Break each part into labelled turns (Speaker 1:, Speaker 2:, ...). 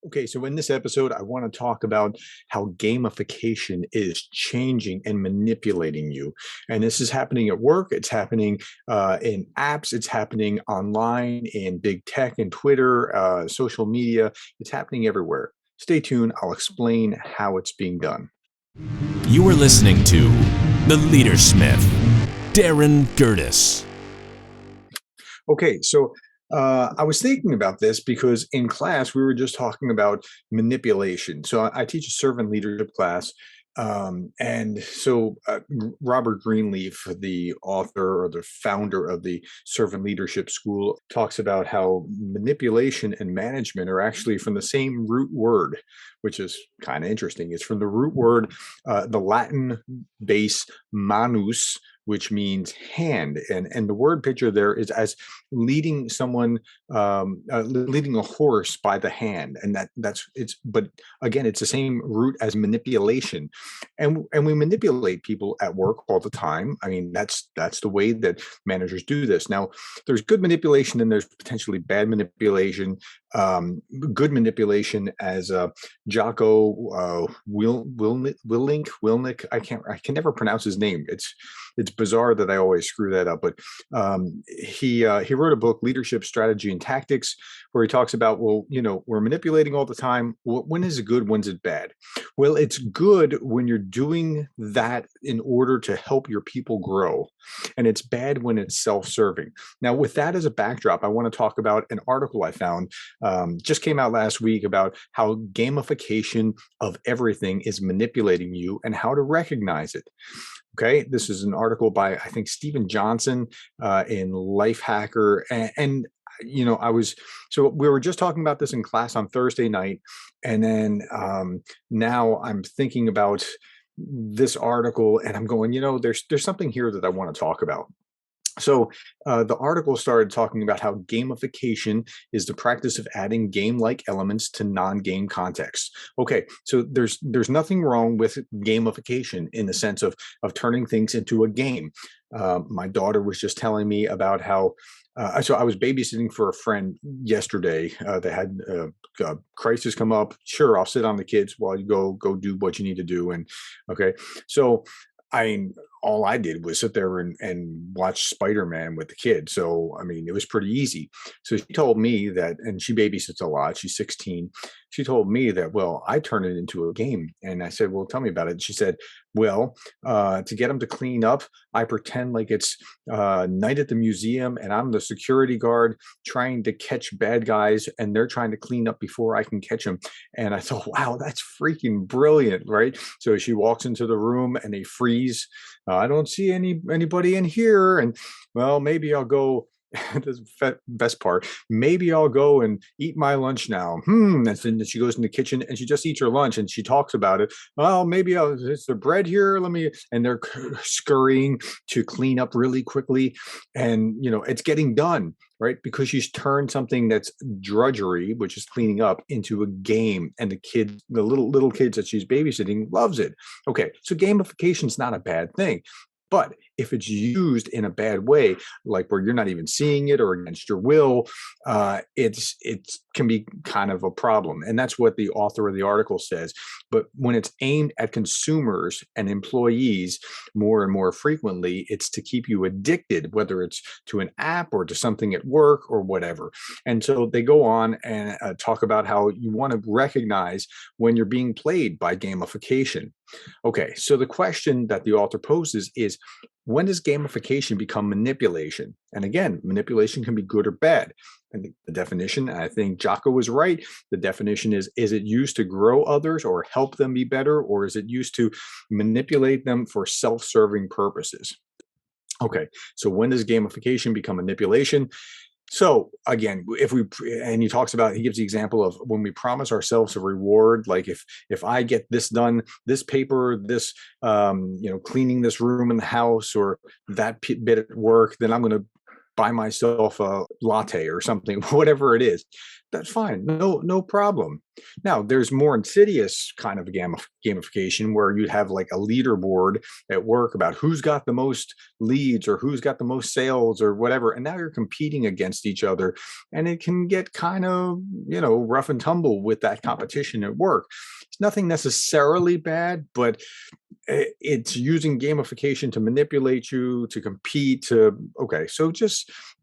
Speaker 1: Okay, so in this episode, I want to talk about how gamification is changing and manipulating you. And this is happening at work, it's happening in apps, it's happening online in big tech and Twitter, social media. It's happening everywhere. Stay tuned, I'll explain how it's being done.
Speaker 2: You are listening to The Leadersmith, Darren Gerdes.
Speaker 1: Okay, so I was thinking about this because in class we were just talking about manipulation. So I teach a servant leadership class, Robert Greenleaf, the author or the founder of the servant leadership school, talks about how manipulation and management are actually from the same root word, which is kind of interesting. It's from the root word, the Latin base manus, which means hand, and the word picture there is as leading someone, leading a horse by the hand, and that's it's. But again, it's the same root as manipulation, and we manipulate people at work all the time. I mean, that's the way that managers do this. Now, there's good manipulation and there's potentially bad manipulation. Good manipulation, as Jocko Willink. I can never pronounce his name. It's bizarre that I always screw that up, but he wrote a book, Leadership Strategy and Tactics, where he talks about, well, we're manipulating all the time. When is it good? When's it bad? Well, it's good when you're doing that in order to help your people grow, and it's bad when it's self-serving. Now, with that as a backdrop, I want to talk about an article I found, just came out last week, about how gamification of everything is manipulating you and how to recognize it. Okay, this is an article by, I think, Stephen Johnson, in Lifehacker, and we were just talking about this in class on Thursday night, and then now I'm thinking about this article, and I'm going, there's something here that I want to talk about. So the article started talking about how gamification is the practice of adding game-like elements to non-game contexts. Okay, so there's nothing wrong with gamification in the sense of turning things into a game. My daughter was just telling me about how. So I was babysitting for a friend yesterday. They had a crisis come up. Sure, I'll sit on the kids while you go do what you need to do. And okay, so all I did was sit there and watch Spider-Man with the kid. So, I mean, it was pretty easy. So she told me that, and she babysits a lot. She's 16. She told me that, well, I turn it into a game. And I said, well, tell me about it. She said, well, to get them to clean up, I pretend like it's night at the museum and I'm the security guard trying to catch bad guys and they're trying to clean up before I can catch them. And I thought, wow, that's freaking brilliant, right? So she walks into the room and they freeze. I don't see anybody in here. And well, maybe I'll go. This is the best part. Maybe I'll go and eat my lunch now. And then she goes in the kitchen and she just eats her lunch and she talks about it. Well, maybe is there bread here? And they're scurrying to clean up really quickly. And, it's getting done, right? Because she's turned something that's drudgery, which is cleaning up, into a game. And the little kids that she's babysitting loves it. Okay. So gamification is not a bad thing. But if it's used in a bad way, like where you're not even seeing it or against your will, it can be kind of a problem. And that's what the author of the article says. But when it's aimed at consumers and employees more and more frequently, it's to keep you addicted, whether it's to an app or to something at work or whatever. And so they go on and talk about how you want to recognize when you're being played by gamification. Okay, so the question that the author poses is, when does gamification become manipulation? And again, manipulation can be good or bad. And the definition, I think Jocko was right. The definition is it used to grow others or help them be better, or is it used to manipulate them for self-serving purposes? Okay, so when does gamification become manipulation? So again, he talks about, he gives the example of when we promise ourselves a reward, like if I get this done, this paper, this, cleaning this room in the house, or that bit at work, then I'm going to buy myself a latte or something, whatever it is. That's fine. No problem. Now, there's more insidious kind of gamification where you'd have like a leaderboard at work about who's got the most leads or who's got the most sales or whatever. And now you're competing against each other. And it can get kind of, rough and tumble with that competition at work. It's nothing necessarily bad, but it's using gamification to manipulate you, to compete, okay, so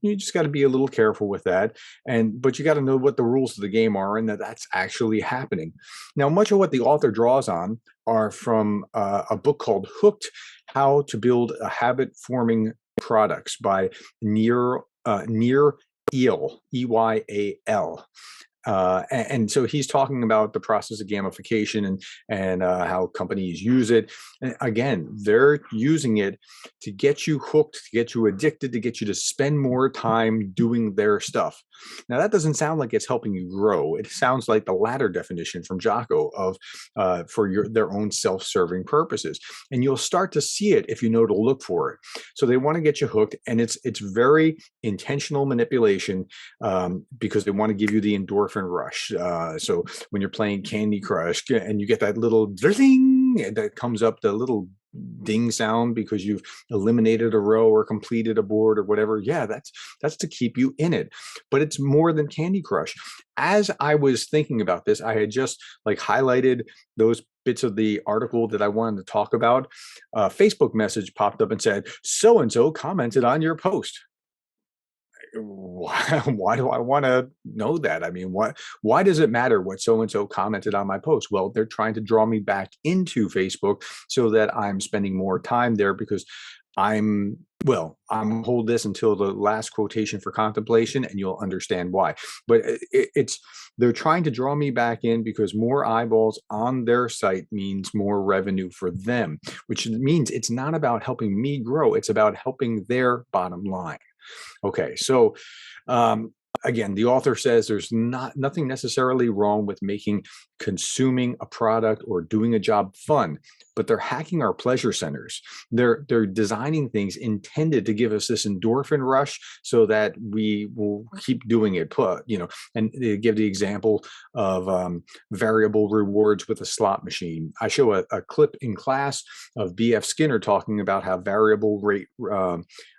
Speaker 1: you just got to be a little careful with that. But you got to know what the rules of the game are and that that's actually happening. Now, much of what the author draws on are from a book called Hooked: How to Build a Habit Forming Products by Nir Eyal, Eyal. And so he's talking about the process of gamification and how companies use it. And again, they're using it to get you hooked, to get you addicted, to get you to spend more time doing their stuff. Now, that doesn't sound like it's helping you grow. It sounds like the latter definition from Jocko of for their own self-serving purposes. And you'll start to see it if you know to look for it. So they want to get you hooked, and it's very intentional manipulation because they want to give you the endorphin rush. So when you're playing Candy Crush and you get that little ding that comes up, the little ding sound because you've eliminated a row or completed a board or whatever, that's to keep you in it. But it's more than Candy Crush. As I was thinking about this, I had just highlighted those bits of the article that I wanted to talk about. A Facebook message popped up and said, so and so commented on your post. Why do I want to know that? I mean, why does it matter what so-and-so commented on my post? Well, they're trying to draw me back into Facebook so that I'm spending more time there because I'm hold this until the last quotation for contemplation and you'll understand why. But they're trying to draw me back in because more eyeballs on their site means more revenue for them, which means it's not about helping me grow. It's about helping their bottom line. Okay, so again, the author says there's nothing necessarily wrong with making consuming a product or doing a job fun, but they're hacking our pleasure centers. They're designing things intended to give us this endorphin rush so that we will keep doing it. And they give the example of variable rewards with a slot machine. I show a clip in class of B.F. Skinner talking about how variable rate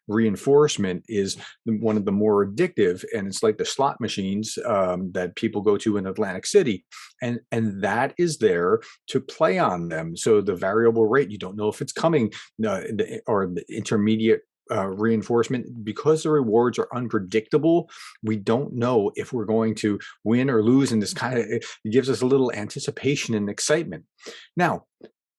Speaker 1: reinforcement is one of the more addictive, and it's like the slot machines that people go to in Atlantic City, and that is there to play on them. So the variable rate, you don't know if it's coming, or the intermediate reinforcement, because the rewards are unpredictable. We don't know if we're going to win or lose, and this it gives us a little anticipation and excitement. Now,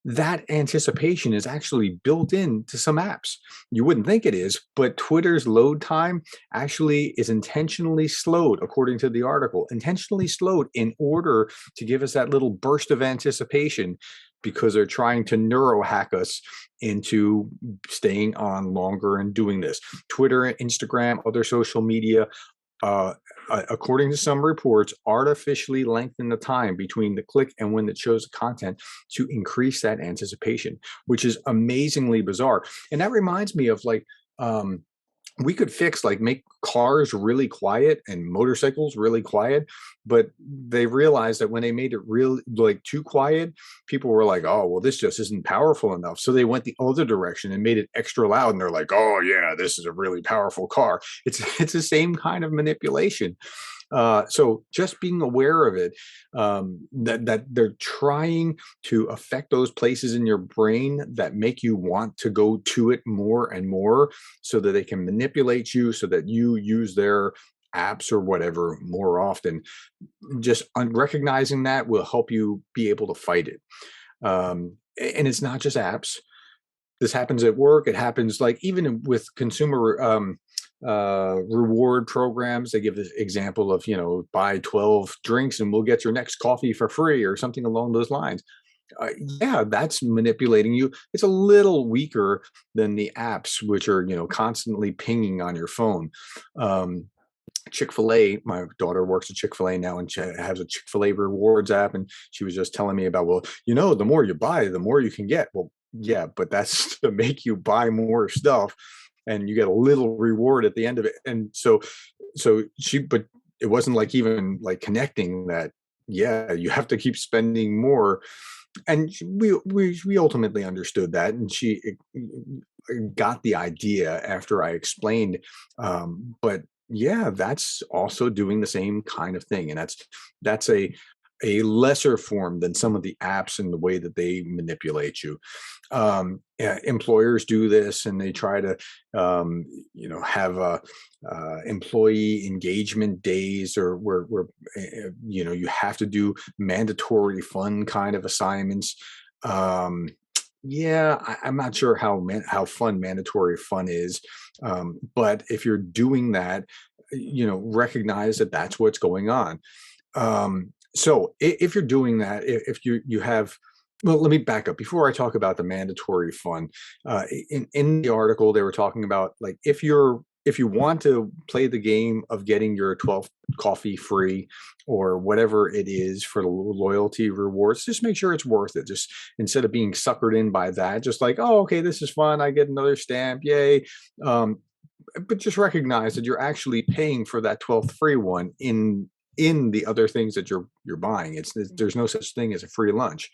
Speaker 1: that anticipation is actually built into some apps. You wouldn't think it is, but Twitter's load time actually is intentionally slowed, according to the article, intentionally slowed in order to give us that little burst of anticipation, because they're trying to neurohack us into staying on longer and doing this. Twitter, Instagram, other social media, according to some reports, artificially lengthen the time between the click and when it shows the content to increase that anticipation, which is amazingly bizarre. And that reminds me of we could make cars really quiet and motorcycles really quiet, but they realized that when they made it real too quiet, people were like, oh, well, this just isn't powerful enough. So they went the other direction and made it extra loud. And they're like, oh yeah, this is a really powerful car. It's the same kind of manipulation. So just being aware of it, that they're trying to affect those places in your brain that make you want to go to it more and more, so that they can manipulate you, so that you use their apps or whatever more often. Just recognizing that will help you be able to fight it. And it's not just apps. This happens at work. It happens even with consumer reward programs. They give this example of, buy 12 drinks and we'll get your next coffee for free or something along those lines. That's manipulating you. It's a little weaker than the apps, which are, constantly pinging on your phone. Chick-fil-A, my daughter works at Chick-fil-A now, and she has a Chick-fil-A rewards app, and she was just telling me about, the more you buy, the more you can get. Well, yeah, but that's to make you buy more stuff. and you get a little reward at the end of it. And but it wasn't like even like connecting that, yeah, you have to keep spending more. And we ultimately understood that, and she got the idea after I explained. But yeah, that's also doing the same kind of thing, and that's a lesser form than some of the apps and the way that they manipulate you. Yeah, employers do this, and they try to, have a employee engagement days, or where you have to do mandatory fun kind of assignments. Um, yeah, I'm not sure how fun mandatory fun is, but if you're doing that, recognize that that's what's going on. So if you're doing that, if you have, well, let me back up before I talk about the mandatory fund. In the article, they were talking about, like, if you want to play the game of getting your 12th coffee free or whatever it is for the loyalty rewards, just make sure it's worth it. Just instead of being suckered in by that, just like, oh, okay, this is fun. I get another stamp. Yay. Um, but just recognize that you're actually paying for that 12th free one in the other things that you're buying. There's no such thing as a free lunch.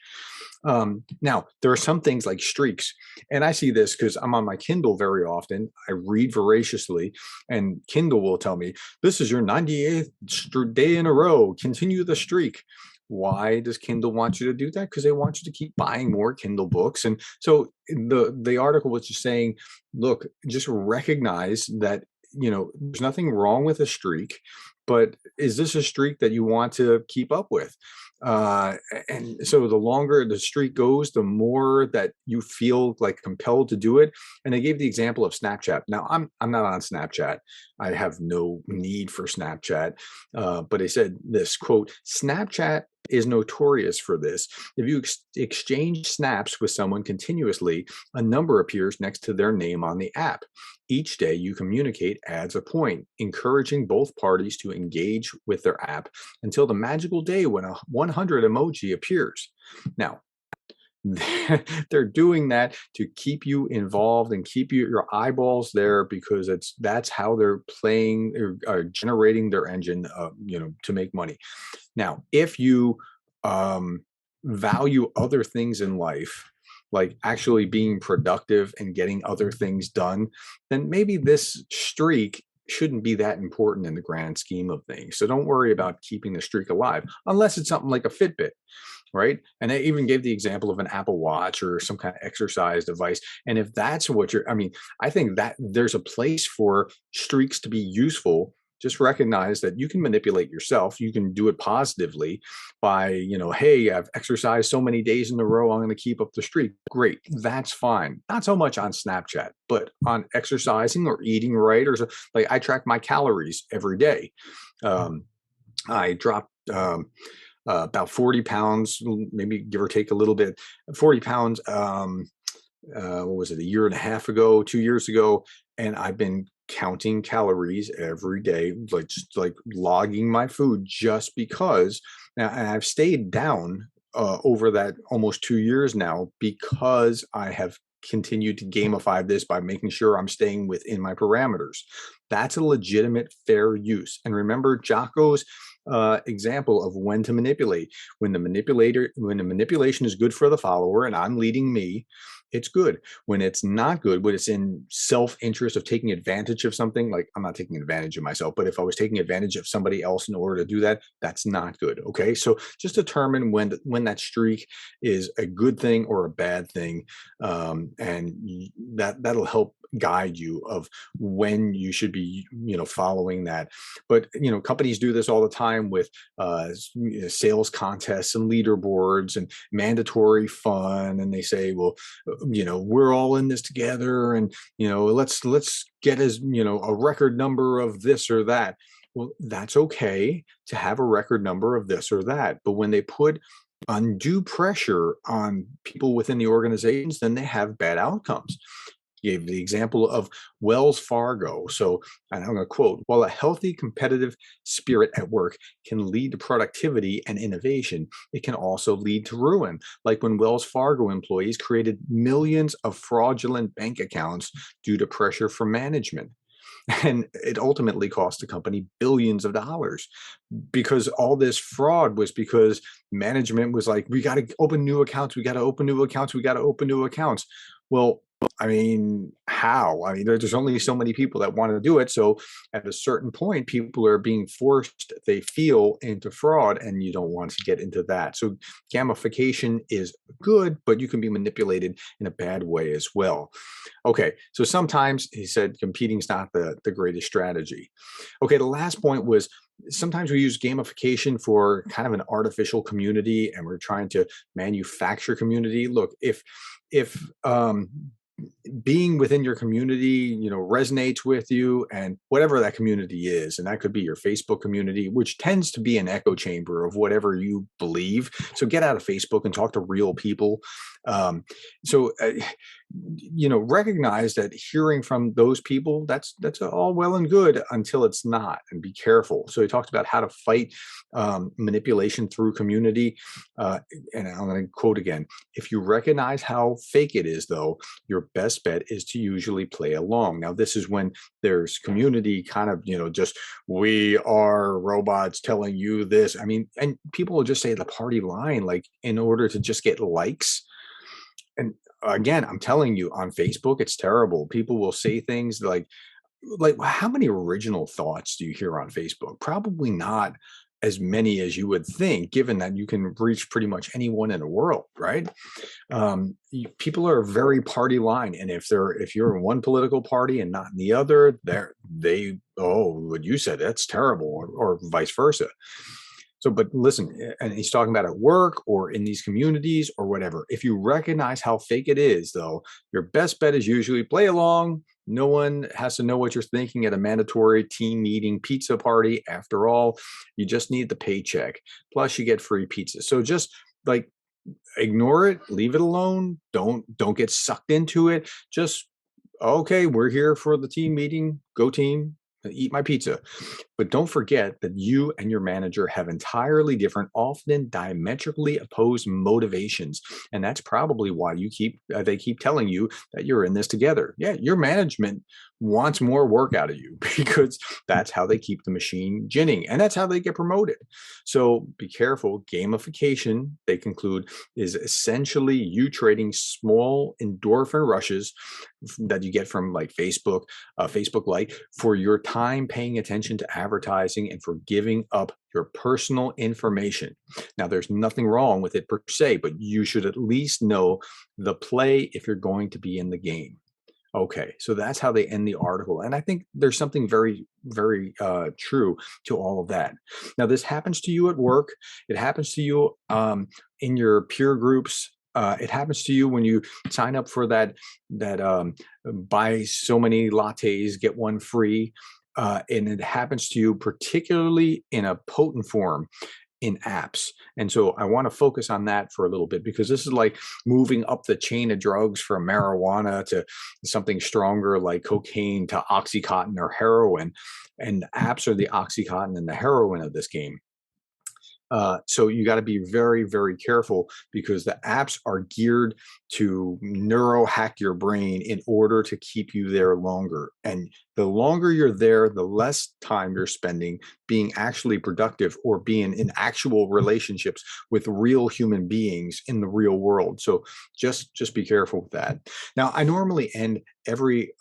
Speaker 1: Now, there are some things like streaks, and I see this because I'm on my Kindle very often. I read voraciously, and Kindle will tell me, this is your 98th day in a row. Continue the streak. Why does Kindle want you to do that? Because they want you to keep buying more Kindle books. And so the article was just saying, look, just recognize that, there's nothing wrong with a streak, but is this a streak that you want to keep up with? And so the longer the streak goes, the more that you feel like compelled to do it. And they gave the example of Snapchat. Now, I'm not on Snapchat. I have no need for Snapchat. But they said this quote: Snapchat is notorious for this. If you exchange snaps with someone continuously, a number appears next to their name on the app. Each day you communicate adds a point, encouraging both parties to engage with their app until the magical day when a 100 emoji appears. Now, they're doing that to keep you involved and keep your eyeballs there, because that's how they're playing or generating their engine, to make money. Now, if you value other things in life, like actually being productive and getting other things done, then maybe this streak shouldn't be that important in the grand scheme of things. So don't worry about keeping the streak alive, unless it's something like a Fitbit, right? And they even gave the example of an Apple Watch or some kind of exercise device. And if that's what I think that there's a place for streaks to be useful. Just recognize that you can manipulate yourself. You can do it positively by, hey, I've exercised so many days in a row, I'm going to keep up the streak. Great. That's fine. Not so much on Snapchat, but on exercising or eating right, or like I track my calories every day. I dropped about 40 pounds, maybe give or take a little bit, 40 pounds. What was it, a year and a half ago, 2 years ago? And I've been counting calories every day, like logging my food, just because. Now, and I've stayed down over that almost 2 years now, because I have continued to gamify this by making sure I'm staying within my parameters. That's a legitimate, fair use. And remember Jocko's example of when to manipulate. When the manipulation is good for the follower and I'm leading me, it's good. When it's not good, when it's in self-interest of taking advantage of something, like I'm not taking advantage of myself, but if I was taking advantage of somebody else in order to do that, that's not good. Okay. So just determine when that streak is a good thing or a bad thing. And that'll help guide you of when you should be, following that. But, companies do this all the time with sales contests and leaderboards and mandatory fun. And they say, well, we're all in this together, and, let's get a record number of this or that. Well, that's okay to have a record number of this or that. But when they put undue pressure on people within the organizations, then they have bad outcomes. He gave the example of Wells Fargo. So, and I'm going to quote, while a healthy competitive spirit at work can lead to productivity and innovation, it can also lead to ruin. Like when Wells Fargo employees created millions of fraudulent bank accounts due to pressure from management. And it ultimately cost the company billions of dollars because all this fraud was because management was like, we got to open new accounts, we got to open new accounts, we got to open new accounts. Well, I mean, how? I mean, there's only so many people that want to do it. So at a certain point, people are being forced, they feel, into fraud, and you don't want to get into that. So gamification is good, but you can be manipulated in a bad way as well. Okay, so sometimes he said competing is not the greatest strategy. Okay, the last point was sometimes we use gamification for kind of an artificial community and we're trying to manufacture community. Look, if being within your community, resonates with you, and whatever that community is, and that could be your Facebook community, which tends to be an echo chamber of whatever you believe. So get out of Facebook and talk to real people. um, so recognize that hearing from those people, that's all well and good until it's not, and be careful. So he talked about how to fight manipulation through community. uh, and I'm going to quote again: if you recognize how fake it is, though, your best bet is to usually play along. Now, this is when there's community kind of, just, we are robots telling you this. I mean, and people will just say the party line, like, in order to just get likes. And again, I'm telling you, on Facebook, it's terrible. People will say things like, how many original thoughts do you hear on Facebook? Probably not as many as you would think, given that you can reach pretty much anyone in the world, right? People are very party line, and if you're in one political party and not in the other, they oh, what you said, that's terrible, or vice versa. So, but listen, and he's talking about at work or in these communities or whatever. If you recognize how fake it is, though, your best bet is usually play along. No one has to know what you're thinking at a mandatory team meeting pizza party. After all, you just need the paycheck. Plus, you get free pizza. So just, like, ignore it, leave it alone. Don't get sucked into it. Just, okay, we're here for the team meeting. Go team. Eat my pizza. But don't forget that you and your manager have entirely different, often diametrically opposed motivations, and that's probably why they keep telling you that you're in this together. Yeah, your management wants more work out of you because that's how they keep the machine ginning, and that's how they get promoted. So be careful. Gamification, they conclude, is essentially you trading small endorphin rushes that you get from, like, Facebook like, for your time paying attention to advertising and for giving up your personal information. Now, there's nothing wrong with it per se, but you should at least know the play if you're going to be in the game. Okay, so that's how they end the article. And I think there's something very, very true to all of that. Now, this happens to you at work, it happens to you in your peer groups. It happens to you when you sign up for that buy so many lattes, get one free. And it happens to you particularly in a potent form in apps. And so I want to focus on that for a little bit, because this is like moving up the chain of drugs from marijuana to something stronger like cocaine to Oxycontin or heroin. And apps are the Oxycontin and the heroin of this game. So you got to be very, very careful, because the apps are geared to neuro hack your brain in order to keep you there longer. And the longer you're there, the less time you're spending being actually productive or being in actual relationships with real human beings in the real world. So just be careful with that. Now, I normally end every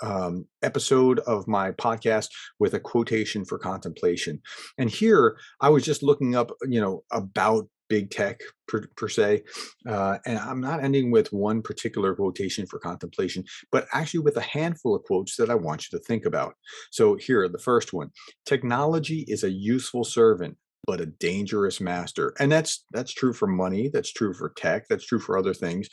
Speaker 1: episode of my podcast with a quotation for contemplation. And here I was just looking up, about big tech per se. And I'm not ending with one particular quotation for contemplation, but actually with a handful of quotes that I want you to think about. So here, the first one: technology is a useful servant, but a dangerous master. And that's true for money. That's true for tech. That's true for other things.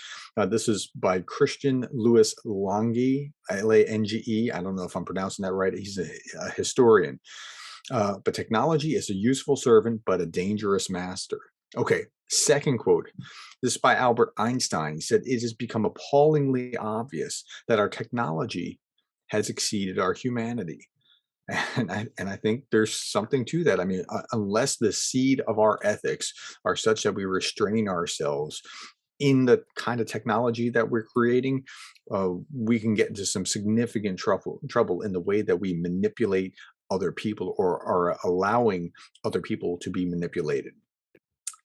Speaker 1: This is by Christian Louis Lange, Lange. I don't know if I'm pronouncing that right. He's a historian. But technology is a useful servant, but a dangerous master. Okay, Second quote, this is by Albert Einstein. He said, "It has become appallingly obvious that our technology has exceeded our humanity." And I think there's something to that. I mean, unless the seed of our ethics are such that we restrain ourselves in the kind of technology that we're creating, we can get into some significant trouble in the way that we manipulate other people or are allowing other people to be manipulated.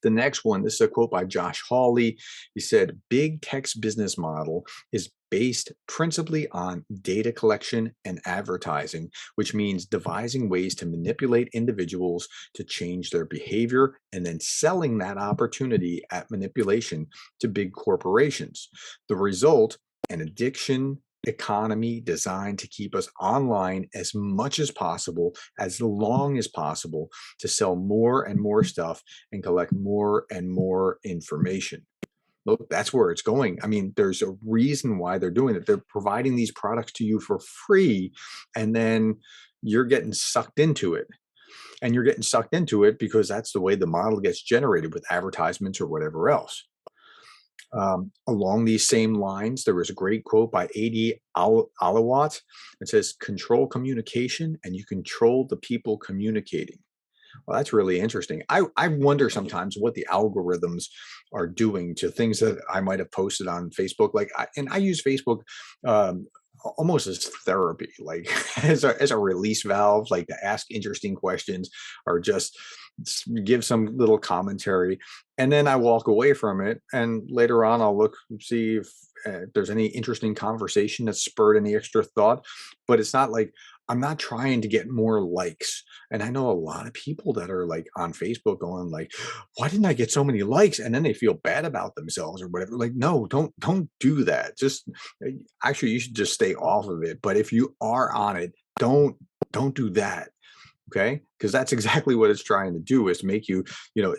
Speaker 1: The next one, this is a quote by Josh Hawley. He said, "Big tech's business model is based principally on data collection and advertising, which means devising ways to manipulate individuals to change their behavior and then selling that opportunity at manipulation to big corporations. The result, an addiction economy designed to keep us online as much as long as possible, to sell more and more stuff and collect more and more information." Look, that's where it's going. I mean, there's a reason why they're doing it. They're providing these products to you for free, and then you're getting sucked into it. And you're getting sucked into it because that's the way the model gets generated with advertisements or whatever else. Along these same lines, there was a great quote by Adi Alawat. It says, "Control communication and you control the people communicating." Well, that's really interesting. I wonder sometimes what the algorithms are doing to things that I might have posted on Facebook. And I use Facebook um, almost as therapy, like as a release valve, like to ask interesting questions or just give some little commentary, and then I walk away from it. And later on, I'll look and see if there's any interesting conversation that spurred any extra thought. But it's not like I'm not trying to get more likes. And I know a lot of people that are like on Facebook going like, "Why didn't I get so many likes?" And then they feel bad about themselves or whatever. Like, no, don't do that. Just actually, you should just stay off of it. But if you are on it, don't do that. Okay, because that's exactly what it's trying to do, is make you,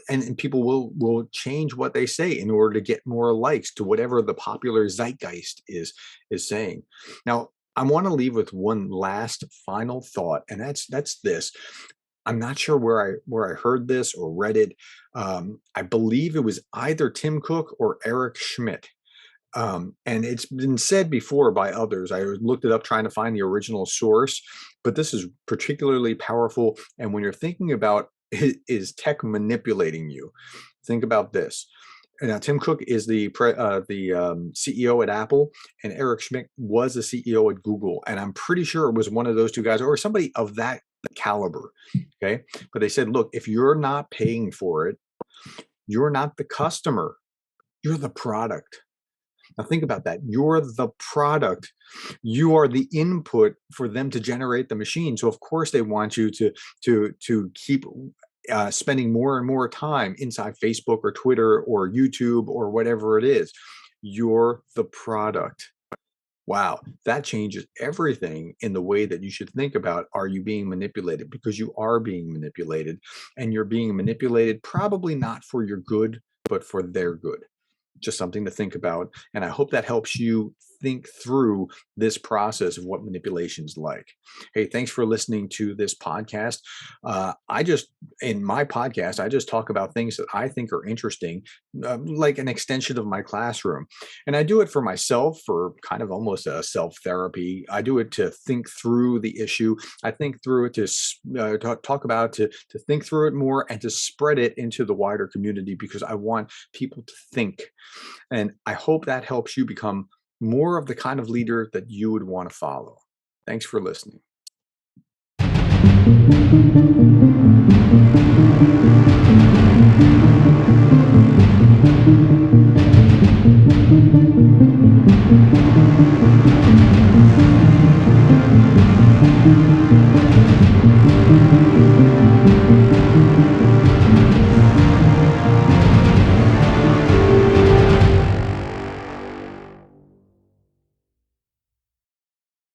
Speaker 1: and people will change what they say in order to get more likes to whatever the popular zeitgeist is saying. Now, I want to leave with one last final thought, and that's this. I'm not sure where I heard this or read it. I believe it was either Tim Cook or Eric Schmidt. And it's been said before by others. I looked it up trying to find the original source, but this is particularly powerful. And when you're thinking about, is tech manipulating you, think about this. Now, Tim Cook is the CEO at Apple, and Eric Schmidt was the CEO at Google. And I'm pretty sure it was one of those two guys or somebody of that caliber. Okay. But they said, look, if you're not paying for it, you're not the customer, you're the product. Now think about that. You're the product. You are the input for them to generate the machine. So of course they want you to keep spending more and more time inside Facebook or Twitter or YouTube or whatever it is. You're the product. Wow, that changes everything in the way that you should think about, are you being manipulated? Because you are being manipulated, and you're being manipulated probably not for your good, but for their good. Just something to think about. And I hope that helps you think through this process of what manipulation's like. Hey, thanks for listening to this podcast. In my podcast, I just talk about things that I think are interesting, like an extension of my classroom. And I do it for myself, for kind of almost a self therapy. I do it to think through the issue. I think through it to talk about, to think through it more and to spread it into the wider community, because I want people to think. And I hope that helps you become more of the kind of leader that you would want to follow. Thanks for listening.